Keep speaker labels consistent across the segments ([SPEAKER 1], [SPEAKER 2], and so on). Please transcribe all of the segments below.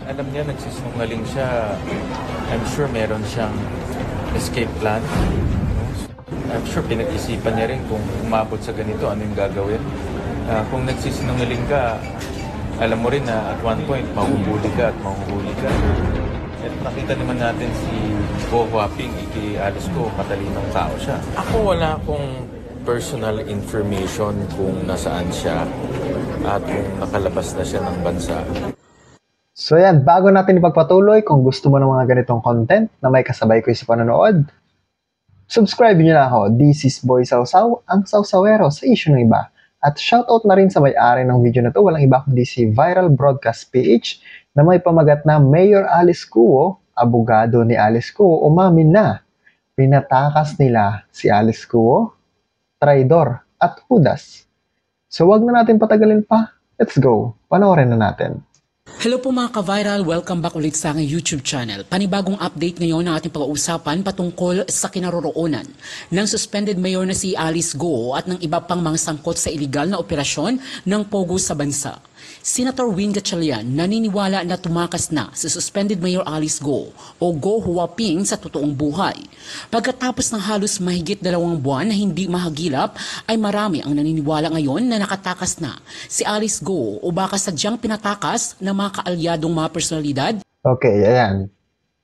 [SPEAKER 1] alam niya nagsisinungaling siya. I'm sure meron siyang escape plan. I'm sure pinag-isipan niya rin kung umabot sa ganito, ano yung gagawin. Kung nagsisinungaling ka, alam mo rin na at one point, mahuhuli ka at mahuhuli ka. At nakita naman natin si Go Huaping, Alice Go, matalinong tao siya. Ako wala akong personal information kung nasaan siya at kung nakalabas na siya ng bansa.
[SPEAKER 2] So yan, bago natin ipagpatuloy, kung gusto mo ng mga ganitong content na may kasabay ko sa panonood, subscribe nyo na ako. This is Boy Sausaw, ang sausawero sa issue ng iba. At shoutout na rin sa may-ari ng video na to, walang iba kundi si Viral Broadcast PH na may pamagat na Mayor Alice Cuo, abogado ni Alice Cuo, umamin na pinatakas nila si Alice Cuo, traidor at hudas. So wag na natin patagalin pa. Let's go. Panoorin na natin.
[SPEAKER 3] Hello po mga ka-viral, welcome back ulit sa aking YouTube channel. Panibagong update ngayon ng ating pag-uusapan patungkol sa kinaroroonan ng suspended mayor na si Alice Go at ng iba pang mga sangkot sa iligal na operasyon ng Pogo sa bansa. Senator Win Gatchalian naniniwala na tumakas na si suspended Mayor Alice Go o Go Huaping sa totoong buhay. Pagkatapos ng halos mahigit 2 buwan na hindi mahagilap, ay marami ang naniniwala ngayon na nakatakas na si Alice Go o baka sadyang pinatakas ng mga kaalyadong mga personalidad.
[SPEAKER 2] Okay, ayan.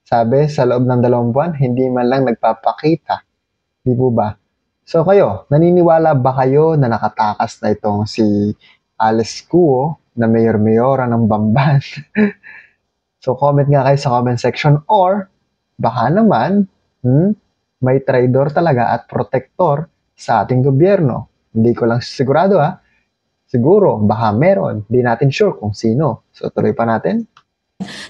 [SPEAKER 2] Sabi, sa loob ng 2 buwan, hindi man lang nagpapakita. Di po ba? So kayo, naniniwala ba kayo na nakatakas na itong si Alice Cuo na mayor-mayora ng Bamban? So comment nga kayo sa comment section, or baka naman may traidor talaga at protector sa ating gobyerno. Hindi ko lang sigurado Siguro, baka meron. Di natin sure kung sino. So tuloy pa natin.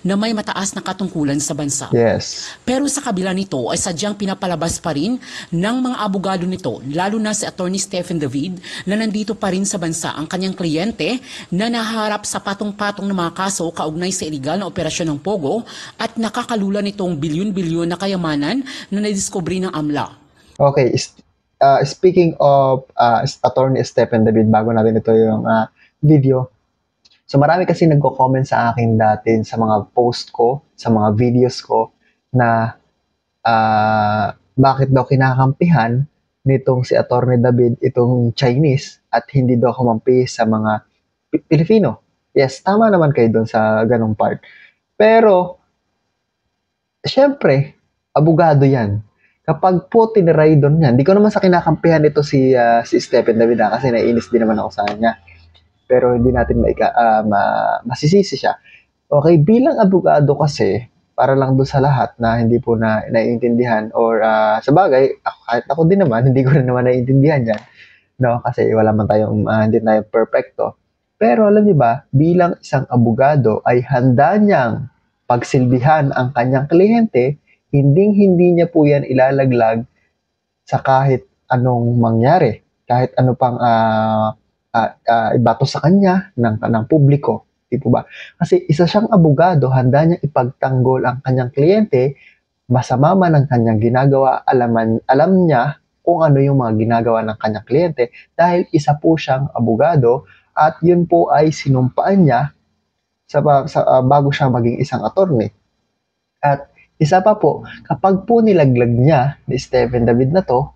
[SPEAKER 3] Na may mataas na katungkulan sa bansa.
[SPEAKER 2] Yes.
[SPEAKER 3] Pero sa kabila nito ay sadyang pinapalabas pa rin ng mga abogado nito, lalo na si Attorney Stephen David, na nandito pa rin sa bansa ang kanyang kliyente na naharap sa patong-patong na mga kaso kaugnay sa iligal na operasyon ng Pogo at nakakalula nitong bilyon-bilyon na kayamanan na nadiskubre ng AMLA.
[SPEAKER 2] Okay, speaking of Attorney Stephen David, bago natin ito yung video, so marami kasi nagko-comment sa akin dati sa mga post ko, sa mga videos ko na bakit daw kinakampihan nitong si Attorney David itong Chinese at hindi daw kumampi sa mga Pilipino. Yes, tama naman kayo doon sa ganong part. Pero, syempre, abogado yan. Kapag po tiniray doon yan, hindi ko naman sa kinakampihan ito si Stephen David kasi naiinis din naman ako sa kanya. Pero hindi natin masisisi siya. Okay, bilang abogado kasi, para lang doon sa lahat na hindi po na naiintindihan or sa bagay, kahit ako din naman, hindi ko rin naman naiintindihan yan. No? Kasi wala man tayong, hindi tayo perfecto. Pero alam niyo ba, bilang isang abogado ay handa niyang pagsilbihan ang kanyang kliyente, hindi niya po yan ilalaglag sa kahit anong mangyari. Kahit ano pang ibato sa kanya ng publiko, di po ba? Kasi isa siyang abogado, handa niyang ipagtanggol ang kanyang kliyente, masama man ang kanyang ginagawa, alam niya kung ano yung mga ginagawa ng kanyang kliyente dahil isa po siyang abogado at yun po ay sinumpaan niya bago siya maging isang attorney. At isa pa po, kapag po nilaglag niya ni Stephen David na to,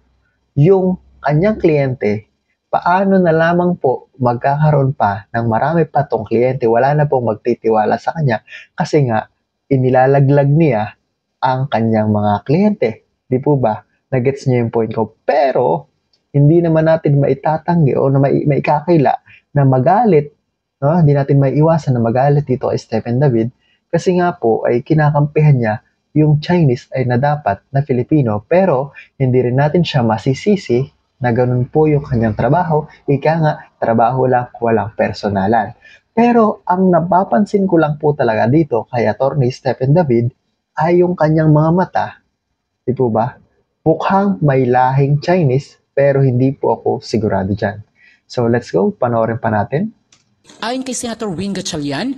[SPEAKER 2] yung kanyang kliyente, paano na lamang po magkakaroon pa ng marami pa tong kliyente, wala na pong magtitiwala sa kanya kasi nga inilalaglag niya ang kanyang mga kliyente. Di po ba? Nagets niyo yung point ko. Pero, hindi naman natin maitatanggi o na maikakaila na magalit. No? Hindi natin maiiwasan na magalit dito kay Stephen David kasi nga po ay kinakampihan niya yung Chinese ay na dapat na Filipino, pero hindi rin natin siya masisisi na ganun po yung kanyang trabaho. Ika nga, trabaho lang, walang personalan. Pero ang napapansin ko lang po talaga dito kay Attorney Stephen David ay yung kanyang mga mata. Di po ba? Mukhang may lahing Chinese, pero hindi po ako sigurado dyan. So let's go, panoorin pa natin.
[SPEAKER 3] Ayon kay Senator Win Gatchalian,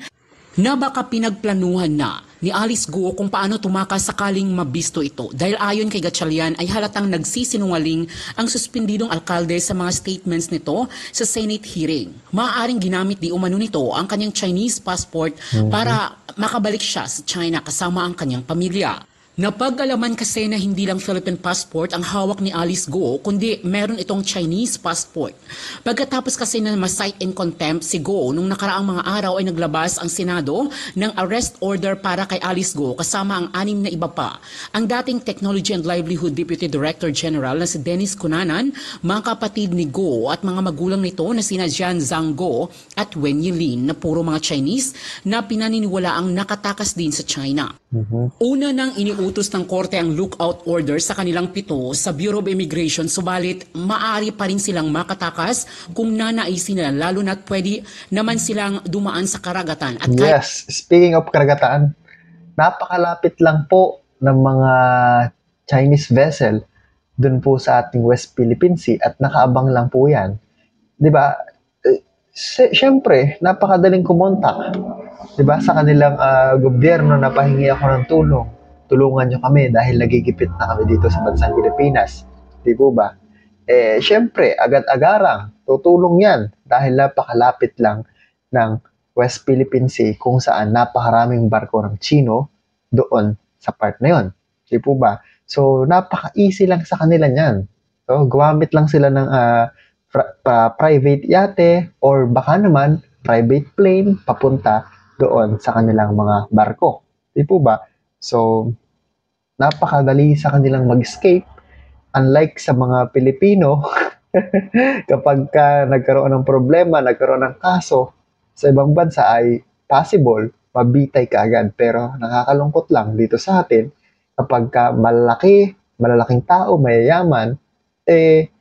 [SPEAKER 3] na baka pinagplanuhan na ni Alice Go kung paano tumakas sakaling mabisto ito. Dahil ayon kay Gatchalian ay halatang nagsisinungaling ang suspendidong alkalde sa mga statements nito sa Senate hearing. Maaaring ginamit di umano nito ang kanyang Chinese passport para makabalik siya sa China kasama ang kanyang pamilya. Napag-alaman kasi na hindi lang Philippine passport ang hawak ni Alice Go, kundi meron itong Chinese passport. Pagkatapos kasi na ma-cite in contempt si Go, nung nakaraang mga araw ay naglabas ang Senado ng arrest order para kay Alice Go kasama ang 6 na iba pa. Ang dating Technology and Livelihood Deputy Director General na si Dennis Cunanan, mga kapatid ni Go at mga magulang nito na sina Jian Zhang Go at Wen Yilin na puro mga Chinese na pinaniniwala ang nakatakas din sa China. Una nang iniutos ng korte ang lookout order sa kanilang 7 sa Bureau of Immigration, subalit maaari pa rin silang makatakas kung nanaisin nila, lalo na't pwede naman silang dumaan sa karagatan. At
[SPEAKER 2] Yes, speaking of karagatan, napakalapit lang po ng mga Chinese vessel dun po sa ating West Philippine Sea at nakaabang lang po yan. 'Di ba? Siyempre, napakadaling kumontak. 'Di ba? Sa kanilang gobyerno na pahingi ako ng tulong. Tulungan nyo kami dahil nagigipit na kami dito sa bansang Pilipinas. 'Di po ba? Siyempre, agad-agarang tutulong yan dahil napakalapit lang ng West Philippine Sea kung saan napakaraming barko ng Chino doon sa part na yon. 'Di po ba? So, napaka-easy lang sa kanila niyan. So, gumamit lang sila ng private yate or baka naman private plane papunta doon sa kanilang mga barko. Di po ba? So, napakadali sa kanilang mag-escape. Unlike sa mga Pilipino, kapag nagkaroon ng problema, nagkaroon ng kaso sa ibang bansa ay possible, mabitay ka agad. Pero nakakalungkot lang dito sa atin, kapag malalaking tao, mayayaman,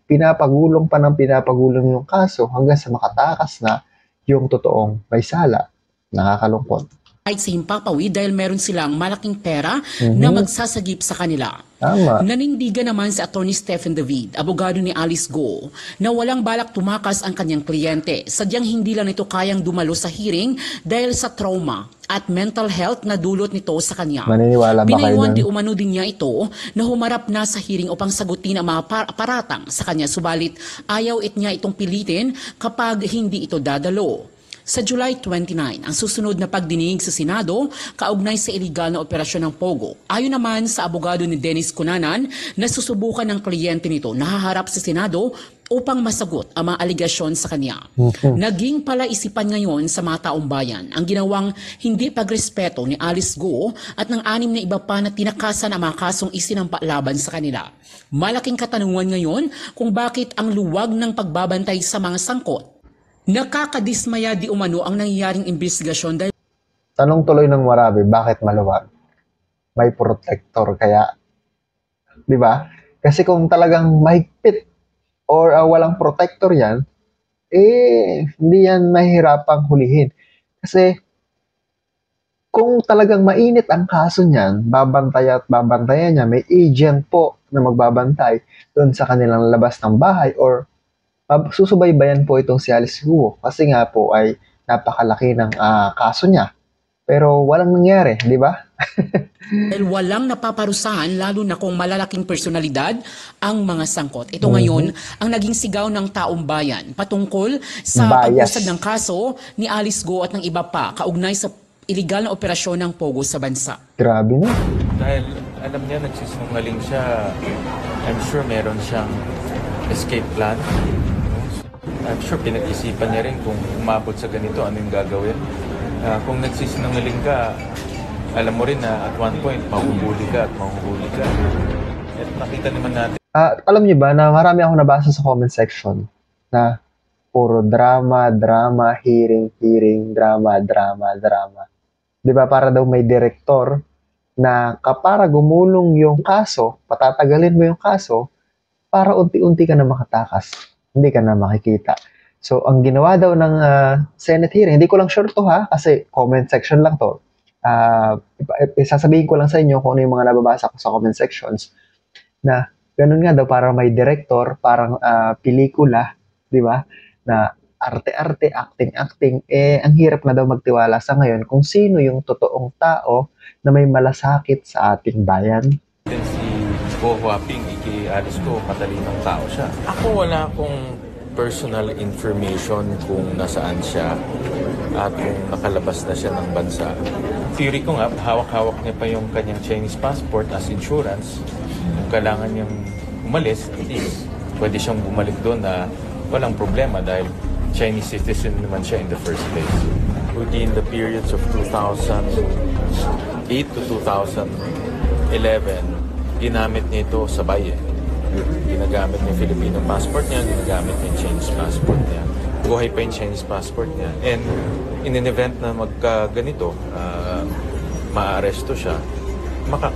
[SPEAKER 2] pinapagulong pa ng pinapagulong yung kaso hanggang sa makatakas na yung totoong may sala. Nakakalungkot.
[SPEAKER 3] kahit sa himpapawid dahil meron silang malaking pera na magsasagip sa kanila.
[SPEAKER 2] Tama.
[SPEAKER 3] Nanindigan naman si Atty. Stephen David, abogado ni Alice Go, na walang balak tumakas ang kanyang kliyente. Sadyang hindi lang ito kayang dumalo sa hearing dahil sa trauma at mental health na dulot nito sa kanya.
[SPEAKER 2] Maniniwala ba kayo
[SPEAKER 3] Pinayuhan di
[SPEAKER 2] doon?
[SPEAKER 3] umano din niya ito na humarap na sa hearing upang sagutin ang mga paratang sa kanya. Subalit ayaw niya itong pilitin kapag hindi ito dadalo. Sa July 29, ang susunod na pagdinig sa Senado kaugnay sa iligal na operasyon ng Pogo. Ayon naman sa abogado ni Dennis Cunanan na susubukan ng kliyente nito na haharap sa Senado upang masagot ang mga aligasyon sa kanya. Naging palaisipan ngayon sa mga taong bayan ang ginawang hindi pagrespeto ni Alice Go at ng 6 na iba pa na tinakasan ang mga kasong isinampa laban sa kanila. Malaking katanungan ngayon kung bakit ang luwag ng pagbabantay sa mga sangkot. Nakakadismaya di umano ang nangyayaring investigasyon dahil
[SPEAKER 2] Tanong tuloy ng marami, bakit maluwag? May protector kaya, di ba? Kasi kung talagang mahigpit or walang protector yan, hindi yan mahirapang hulihin. Kasi kung talagang mainit ang kaso niyan, babantay at babantayan niya, may agent po na magbabantay doon sa kanilang labas ng bahay or susubaybayan po itong si Alice Guo kasi nga po ay napakalaki ng kaso niya. Pero walang nangyari, di ba?
[SPEAKER 3] walang napaparusahan lalo na kung malalaking personalidad ang mga sangkot. Ito ngayon ang naging sigaw ng taong bayan patungkol sa
[SPEAKER 2] Bias.
[SPEAKER 3] pag-usad ng kaso ni Alice Go at ng iba pa kaugnay sa iligal na operasyon ng Pogo sa bansa.
[SPEAKER 2] Grabe na.
[SPEAKER 1] Dahil alam niya nagsisinungaling siya, I'm sure meron siyang escape plan. I'm sure pinag-isipan niya rin kung umabot sa ganito, ano yung gagawin. Kung nagsisinungaling ka, alam mo rin na at one point, mahuhuli ka at mahuhuli ka. At nakita naman natin.
[SPEAKER 2] Alam niyo ba na marami akong nabasa sa comment section na puro drama, hearing, drama. Di ba para daw may direktor na para gumulong yung kaso, patatagalin mo yung kaso, para unti-unti ka na makatakas. Hindi ka na makikita. So, ang ginawa daw ng Senate hearing, hindi ko lang sure to kasi comment section lang to. Sasabihin ko lang sa inyo kung ano yung mga nababasa ko sa comment sections na ganun nga daw para may director, parang pelikula, di ba? Na arte-arte, acting-acting, ang hirap na daw magtiwala sa ngayon kung sino yung totoong tao na may malasakit sa ating bayan.
[SPEAKER 1] Si Go Huaping, Alice Go, matalinong tao siya. Ako wala akong personal information kung nasaan siya at kung nakalabas na siya ng bansa. Theory ko nga, hawak-hawak niya pa yung kanyang Chinese passport as insurance. Kung kailangan niyang umalis, at least pwede siyang bumalik doon na walang problema dahil Chinese citizen naman siya in the first place. Within the periods of 2008 to 2011, ginamit niya ito sabay eh. Ginagamit niya yung Filipino passport niya, ginagamit niya yung Chinese passport niya. Buhay pa yung Chinese passport niya. And in an event na magkaganito, maa-aresto siya,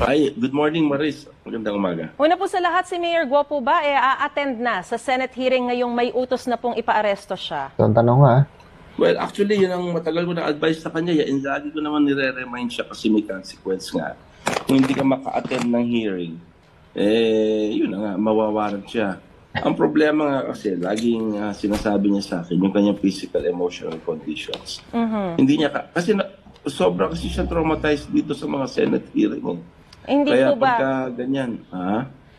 [SPEAKER 4] Ay, good morning, Maris. Magandang umaga.
[SPEAKER 5] Una po sa lahat, si Mayor Guo po ba a-attend na sa Senate hearing ngayong may utos na pong ipaaresto siya?
[SPEAKER 2] So, ang tanong nga,
[SPEAKER 4] Well, actually, yun ang matagal ko na advice sa kanya. And lagi ko naman nire-remind siya kasi may consequence nga. Kung hindi ka maka-attend ng hearing, yun na nga, mawawaran siya. Ang problema nga kasi, laging sinasabi niya sa akin, yung kanyang physical, emotional conditions. Hindi niya, sobra kasi siya traumatized dito sa mga Senate hearing.
[SPEAKER 5] Hindi
[SPEAKER 4] Kaya
[SPEAKER 5] po ba,
[SPEAKER 4] pagka ganyan,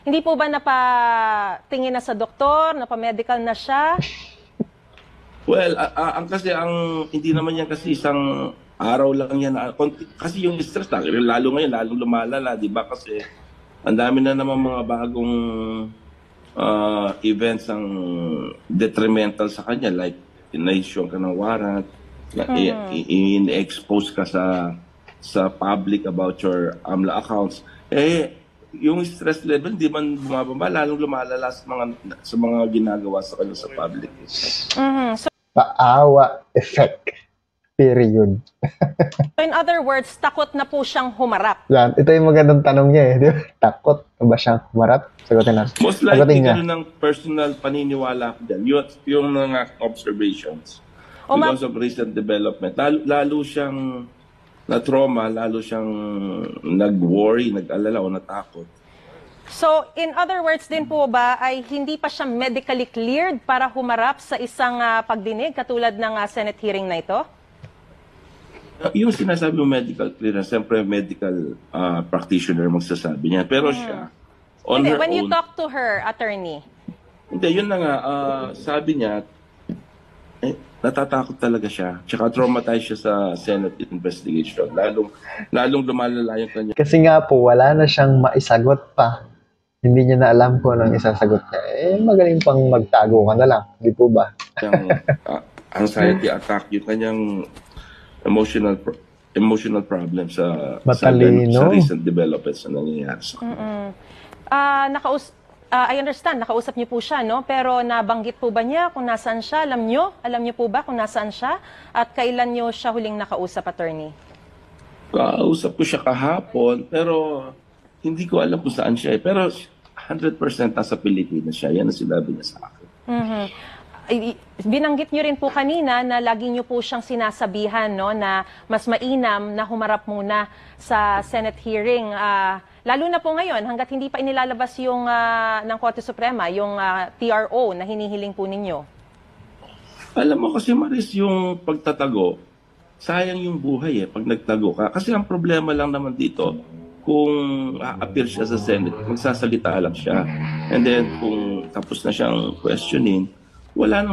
[SPEAKER 5] hindi po ba napatingin na sa doktor, napamedical na siya?
[SPEAKER 4] Well, hindi naman yan kasi isang araw lang yan. Kasi yung stress, lalo ngayon, lalong lumalala, di ba? Kasi ang dami na naman mga bagong events ang detrimental sa kanya, like in-issue ka ng warrant, in-expose ka sa public about your AMLA accounts. Yung stress level, di man bumababa, lalong lumalala sa mga ginagawa sa kanya sa public.
[SPEAKER 2] paawa effect. Period.
[SPEAKER 5] So in other words, takot na po siyang humarap.
[SPEAKER 2] Yan. Ito yung magandang tanong niya eh. Di ba? Takot ba siyang humarap? Sagutin natin.
[SPEAKER 4] Most likely, ganun ng personal paniniwala ko dyan. Yung mga observations. Because of recent development. Lalo siyang na-trauma, lalo siyang nag-worry, nag-alala o natakot.
[SPEAKER 5] So in other words din po ba ay hindi pa siya medically cleared para humarap sa isang pagdinig katulad ng Senate hearing na ito?
[SPEAKER 4] Yung sinasabi mo medical clearance, siyempre medical practitioner magsasabi niya. Pero siya, on
[SPEAKER 5] Hindi,
[SPEAKER 4] her
[SPEAKER 5] when
[SPEAKER 4] own,
[SPEAKER 5] you talk to her, attorney,
[SPEAKER 4] hindi, yun na nga, sabi niya, natatakot talaga siya. Tsaka traumatized siya sa Senate investigation. Lalong lumalala yung kanya.
[SPEAKER 2] Kasi nga po, wala na siyang maisagot pa. Hindi niya na alam kung anong isasagot niya. Magaling pang magtago ka na lang. Di po ba?
[SPEAKER 4] Yung anxiety attack, yung kanyang emotional problem sa recent developments na nangyayari sa kanya.
[SPEAKER 5] I understand, nakausap niyo po siya, no? Pero nabanggit po ba niya kung nasaan siya? Alam niyo po ba kung nasaan siya? At kailan niyo siya huling nakausap, attorney?
[SPEAKER 4] Kausap ko siya kahapon, pero hindi ko alam kung saan siya. Pero 100% nasa Pilipinas siya. Yan ang sinabi niya sa akin.
[SPEAKER 5] Binanggit niyo rin po kanina na lagi niyo po siyang sinasabihan, no, na mas mainam na humarap muna sa Senate hearing. Lalo na po ngayon, hanggat hindi pa inilalabas yung ng Korte Suprema, yung TRO na hinihiling po ninyo.
[SPEAKER 4] Alam mo kasi, Maris, yung pagtatago, sayang yung buhay pag nagtago ka. Kasi ang problema lang naman dito, kung a-appear siya sa Senate, magsasalita lang siya. And then kung tapos na siyang questioning, wala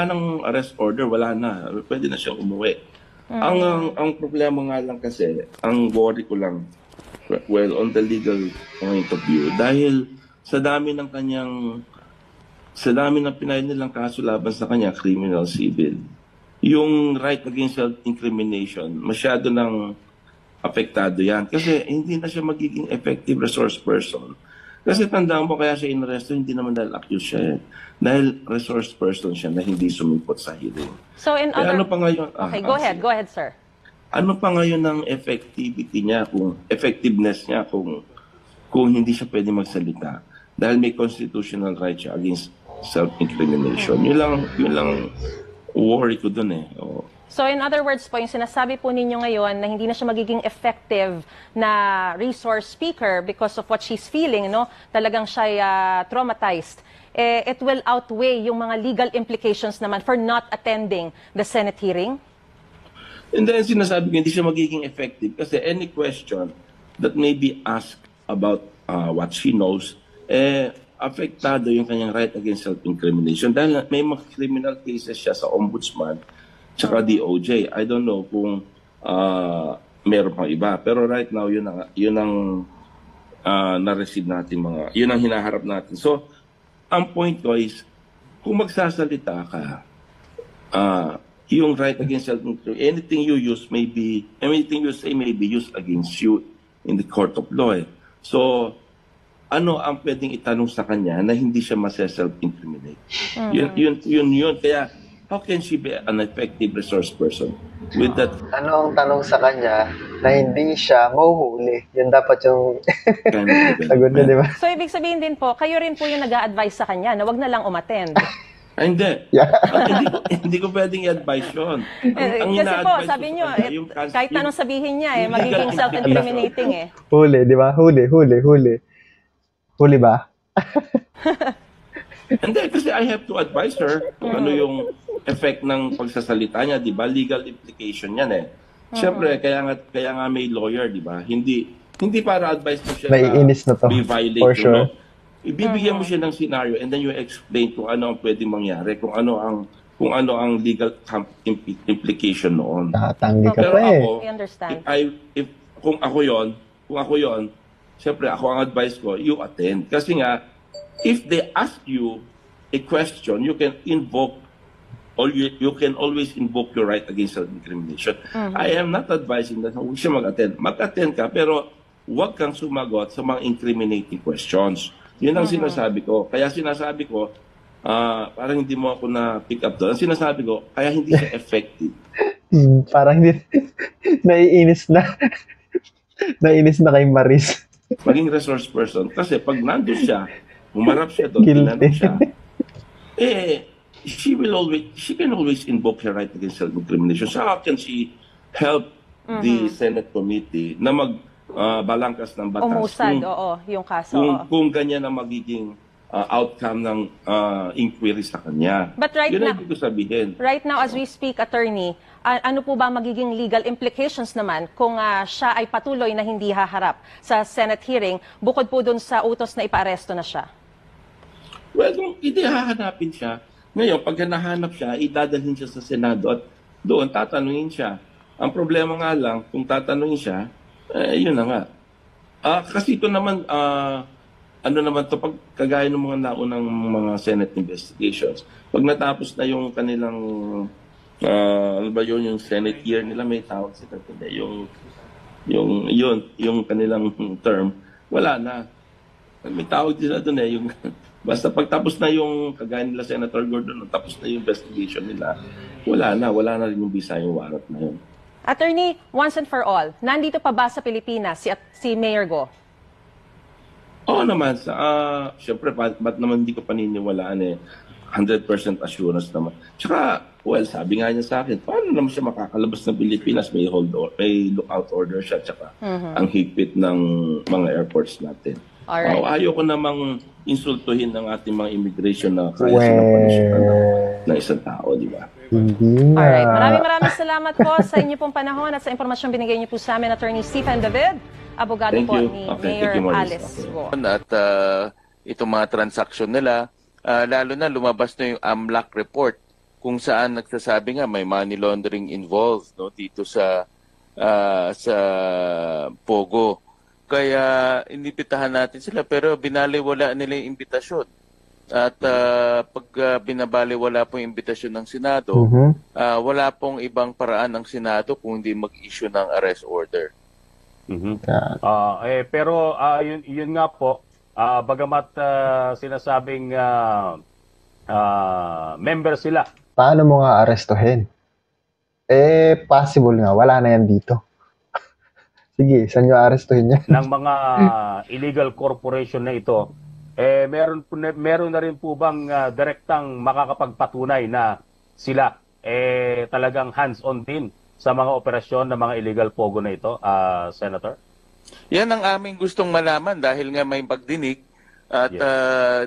[SPEAKER 4] nang arrest order, wala na. Pwede na siyang umuwi. Ang problema nga lang kasi, ang worry ko lang, well, on the legal point of view, dahil sa dami ng pinahid nilang kaso laban sa kanya, criminal, civil, yung right against self-incrimination, masyado nang apektado yan. Kasi hindi na siya magiging effective resource person. Kasi tandaan mo, kaya siya inaresto, hindi naman dahil accused siya. Dahil resource person siya na hindi sumipot sa hearing.
[SPEAKER 5] So in
[SPEAKER 4] Kaya
[SPEAKER 5] other...
[SPEAKER 4] ano pa ngayon?
[SPEAKER 5] Okay, go ahead, sir.
[SPEAKER 4] Ano pa ngayon ang effectiveness niya kung hindi siya pwede magsalita? Dahil may constitutional right siya against self-incrimination. Yun lang worry ko dun
[SPEAKER 5] So in other words po, yung sinasabi po ninyo ngayon na hindi na siya magiging effective na resource speaker because of what she's feeling, no? Talagang siya traumatized. It will outweigh yung mga legal implications naman for not attending the Senate hearing?
[SPEAKER 4] And then sinasabi ko, hindi siya magiging effective kasi any question that may be asked about what she knows, apektado yung kanyang right against self-incrimination dahil may mga criminal cases siya sa ombudsman tsaka DOJ. I don't know kung meron pang iba. Pero right now, yun ang na-receive natin yun ang hinaharap natin. So, ang point ko is, kung magsasalita ka, yung right against self-incrimination, anything you say may be used against you in the court of law. So, ano ang pwedeng itanong sa kanya na hindi siya self-incriminate? Yun. Kaya, how can she be an effective resource person with that?
[SPEAKER 2] Ano ang tanong sa kanya na hindi siya mahuhuli? Yun dapat yung
[SPEAKER 4] kind of
[SPEAKER 2] sagot niya, di ba?
[SPEAKER 5] So, ibig sabihin din po, kayo rin po yung nag-a-advise sa kanya na wag na lang umattend.
[SPEAKER 4] Hindi.
[SPEAKER 2] Yeah.
[SPEAKER 4] Hindi ko pwedeng i-advise yun.
[SPEAKER 5] Kasi po, sabi nyo, kahit anong sabihin niya, magiging self-incriminating
[SPEAKER 2] Huli, di ba? Huli. Huli ba?
[SPEAKER 4] Hindi, kasi I have to advise her kung ano yung effect ng pagsasalita niya, di ba? Legal implication yan Siyempre, kaya nga may lawyer, di ba? Hindi para advise mo siya
[SPEAKER 2] Naiinis na to,
[SPEAKER 4] be violate
[SPEAKER 2] for sure.
[SPEAKER 4] Ibibigyan mo siya ng scenario and then you explain kung ano ang pwedeng mangyari, kung ano ang legal implication noon.
[SPEAKER 2] Nakatanggi ka
[SPEAKER 4] Pero
[SPEAKER 2] pa
[SPEAKER 4] ako,
[SPEAKER 5] I understand.
[SPEAKER 4] kung ako yon, siyempre ako ang advice ko, you attend. Kasi nga, if they ask you a question, you can invoke or you can always invoke your right against self-incrimination. I am not advising that huwag siya mag-attend. Mag-attend ka, pero huwag kang sumagot sa mga incriminating questions. Yun ang sinasabi ko. Kaya sinasabi ko, parang hindi mo ako na-pick up doon. Ang sinasabi ko, kaya hindi siya effective.
[SPEAKER 2] Parang hindi, naiinis na. Naiinis na kay Maris.
[SPEAKER 4] Maging resource person. Kasi pag nandun siya, humarap siya doon,
[SPEAKER 2] Guilty.
[SPEAKER 4] tinanong siya, she can always invoke her right against self-incrimination. So how can she help the Senate committee na balangkas ng batas?
[SPEAKER 5] Umusad, yung kaso.
[SPEAKER 4] Kung ganyan ang magiging outcome ng inquiry sa kanya.
[SPEAKER 5] But right
[SPEAKER 4] Yun
[SPEAKER 5] now,
[SPEAKER 4] ang ibig ko sabihin.
[SPEAKER 5] Right now, as we speak, attorney, ano po ba magiging legal implications naman kung siya ay patuloy na hindi haharap sa Senate hearing bukod po dun sa utos na ipaaresto na siya?
[SPEAKER 4] Well, kung hindi hahanapin siya, ngayon, pag nahanap siya, idadalhin siya sa Senado at doon tatanungin siya. Ang problema nga lang, kung tatanungin siya, yun na nga. Kasi ito naman, ano naman to pag kagaya ng mga naunang mga Senate investigations, pag natapos na yung kanilang, ano ba yun, yung Senate year nila, may tawag sila, yung kanilang term, wala na. May tawag sila doon yung basta pagtapos na yung kagaya nila Senator Gordon, tapos na yung investigation nila, wala na rin yung visa yung warrant na yun.
[SPEAKER 5] Attorney, once and for all, nandito pa ba sa Pilipinas si Mayor Go?
[SPEAKER 4] Oo naman. Siyempre, ba't naman hindi ko paniniwalaan 100% assurance naman. Tsaka, well, sabi nga niya sa akin, paano naman siya makakalabas ng Pilipinas? May lookout order siya, tsaka ang higpit ng mga airports natin.
[SPEAKER 5] Alright.
[SPEAKER 4] Ayoko namang insultuhin ng ating mga immigration na kaya silang panisyonan ng isang tao, di ba?
[SPEAKER 2] Hindi na.
[SPEAKER 5] Alright, maraming salamat po sa inyo pong panahon at sa impormasyong binigay niyo po sa amin, Attorney Stephen David, abogado
[SPEAKER 4] Thank
[SPEAKER 5] po
[SPEAKER 4] you.
[SPEAKER 5] ni
[SPEAKER 4] Okay,
[SPEAKER 5] Mayor
[SPEAKER 4] thank you, Maurice.
[SPEAKER 5] Alice Go.
[SPEAKER 1] At itong mga transaksyon nila, lalo na lumabas na yung AMLAC report kung saan nagsasabi nga may money laundering involved dito sa Pogo. Kaya inibitahan natin sila pero binaliwala nila yung imbitasyon. At pag binabaliwala po yung imbitasyon ng Senado, wala pong ibang paraan ng Senado kung hindi mag-issue ng arrest order.
[SPEAKER 6] Pero yun nga po, bagamat sinasabing member sila.
[SPEAKER 2] Paano mo nga arestuhin? Possible nga. Wala na yan dito. Sige, saan nyo arestuhin niya?
[SPEAKER 6] Ng mga illegal corporation na ito, meron na rin po bang direktang makakapagpatunay na sila talagang hands-on din sa mga operasyon ng mga illegal pogo na ito, Senator?
[SPEAKER 1] Yan ang aming gustong malaman dahil nga may pagdinig at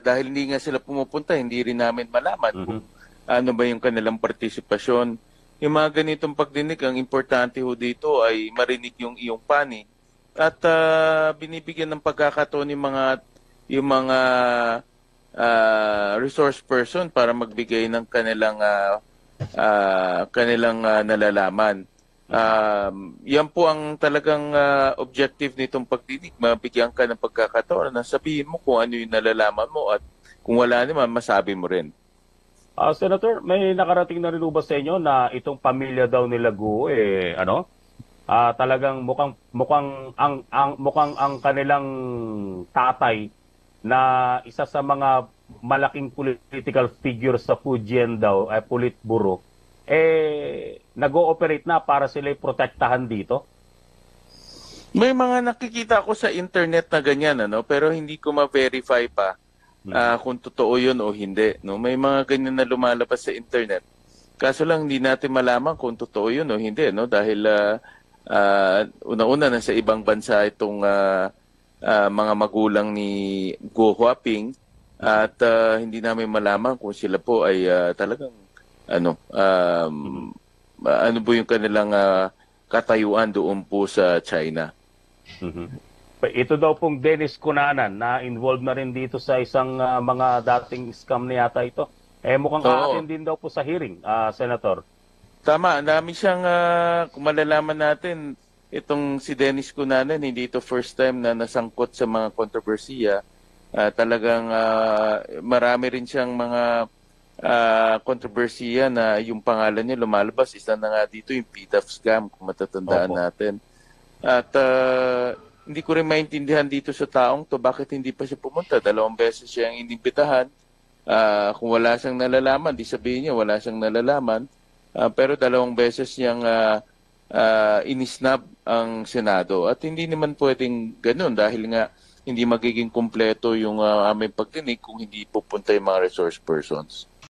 [SPEAKER 1] dahil hindi nga sila pumupunta, hindi rin namin malaman kung ano ba yung kanilang partisipasyon. Yung mga ganitong pagdinig, ang importante ho dito ay marinig yung iyong panig at binibigyan ng pagkakataon yung mga resource person para magbigay ng kanilang nalalaman. Yan po ang talagang objective nitong pagdinig. Mabigyan ka ng pagkakataon na sabihin mo kung ano yung nalalaman mo at kung wala naman, masabi mo rin.
[SPEAKER 6] Senator, may nakarating na rin ba sa inyo na itong pamilya daw nila Guo, talagang mukhang ang kanilang tatay na isa sa mga malaking political figure sa Fujian daw, Politburo, nag-ooperate na para sila'y protektahan dito?
[SPEAKER 1] May mga nakikita ako sa internet na ganyan, pero hindi ko ma-verify pa kung totoo yun o hindi. No? May mga ganyan na lumalabas sa internet. Kaso lang hindi natin malaman kung totoo yun o hindi. No? Dahil una-una na sa ibang bansa itong mga magulang ni Guo Huaping at hindi namin malaman kung sila po ay talagang ano po yung kanilang katayuan doon po sa China.
[SPEAKER 6] Ito daw pong Dennis Cunanan na involved na rin dito sa isang mga dating scam na yata ito. Mukhang aatin din daw po sa hearing, Senator.
[SPEAKER 1] Tama, dami siyang, kung malalaman natin, itong si Dennis Cunanan, hindi ito first time na nasangkot sa mga kontrobersiya. Talagang marami rin siyang mga kontrobersiya na yung pangalan niya lumalabas. Isa na nga dito yung PDAF scam, kung matatandaan natin. At hindi ko rin maintindihan dito sa taong to bakit hindi pa siya pumunta. 2 beses siyang inimbitahan. Kung wala siyang nalalaman, di sabihin niya wala siyang nalalaman. Pero 2 beses niyang inisnab ang Senado. At hindi naman pwedeng ganun dahil nga hindi magiging kumpleto yung aming pagdinig kung hindi pupunta yung mga resource persons.